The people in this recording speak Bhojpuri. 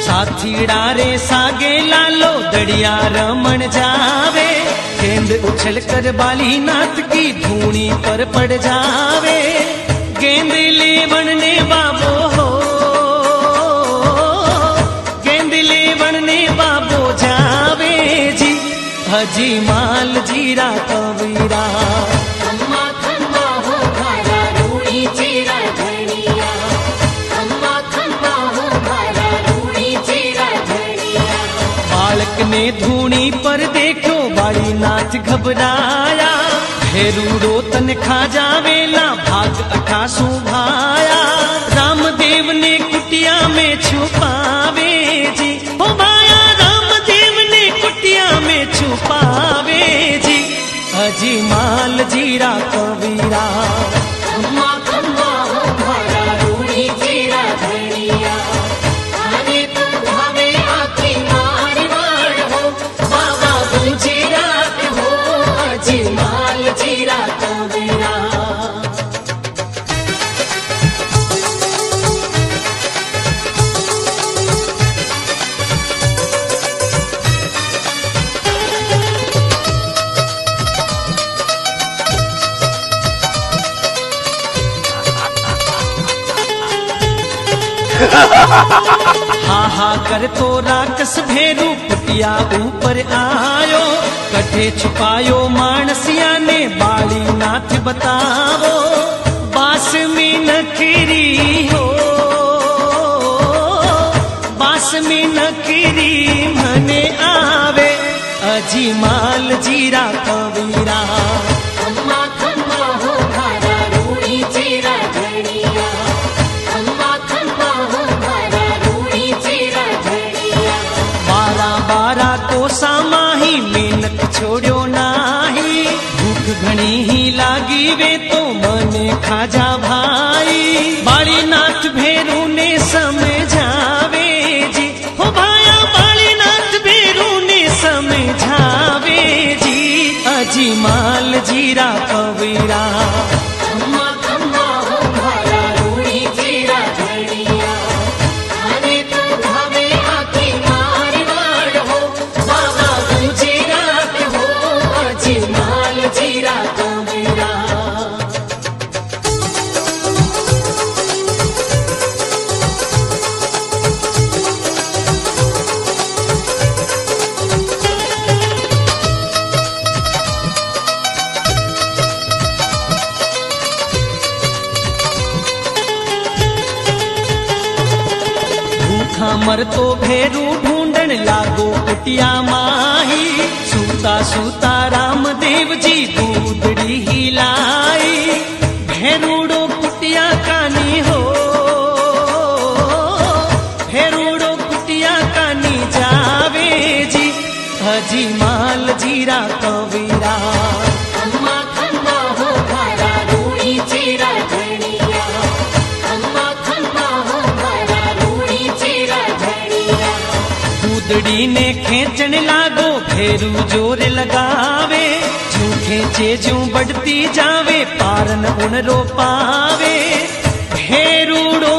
साथीड़ा रे सागे लालो दड़िया रमण जावे, गेंद उछल कर बाली नाथ की धूनी पर पड़ जावे। गेंद लेवण ने बाबो हो, गेंद लेवण ने बाबो जावे जी, हजी माल जीरा कवीरा। खम्मा खम्मा हो भारा रूड़ी चीरा धनिया, खम्मा खम्मा हो भारा रूड़ी चीरा धनिया। बालक ने धूनी पर देखो बाड़ी नाथ घबराया, हेरूड़ो तन खा जावेला भाग अठासू भाया। रामदेव ने कुटिया में छुपावे जी, हो भाया रामदेव ने कुटिया में छुपावे जी, अजी माल जीरा कवीरा। खम्मा खम्मा हो भारा रूड़ी चीरा धनिया, आने तो भावे आखी मार मार हो, बाबा गुजरात हो, अजी माल जीरा कवीरा। हा हा कर तो राकस भेरू कुटिया ऊपर आयो, कठे छुपायो मानसिया ने बाली नाथ बतावो। बास में नखरी हो, बास में नखरी मने आवे, अजी माल जीरा कवीरा। खम्मा खम्मा हो भारा रूड़ी चीरा धनिया, खम्मा खम्मा हो भारा रूड़ी चीरा धनिया। बारा बारा तो सामाही मेहनत छोड़ो नाही, भूख घणी ही लागी वे तो मने खाजा भाई। बाली नाथ भेरू ने समझावे जी, हो भाया बाली नाथ भेरू ने समझावे जी, अजी माल जीरा कवीरा। खम्मा खम्मा हो भारा रूड़ी चीरा धनिया, आने तो भावे आखी मार मार हो, बाबा गुजरात हो, अजी माल जीरा कवीरा। भूखा मर तो भेरू ढूंढन लागो कुटिया माही, सूता सूता रामदेव जी दूधड़ी हिलाई। भेरूड़ो कुटिया कानी हो, भेरूड़ो कुटिया कानी जावे जी, हजी माल जीरा कवीरा। खम्मा खम्मा हो भारा रूड़ी चीरा धनिया, खम्मा खम्मा हो भारा रूड़ी चीरा धनिया। दूधड़ी ने खेचन लागो भेरू जोर लगावे, जू खेचे जू बढ़ती जावे पारन उन रो पावे। भेरूड़ो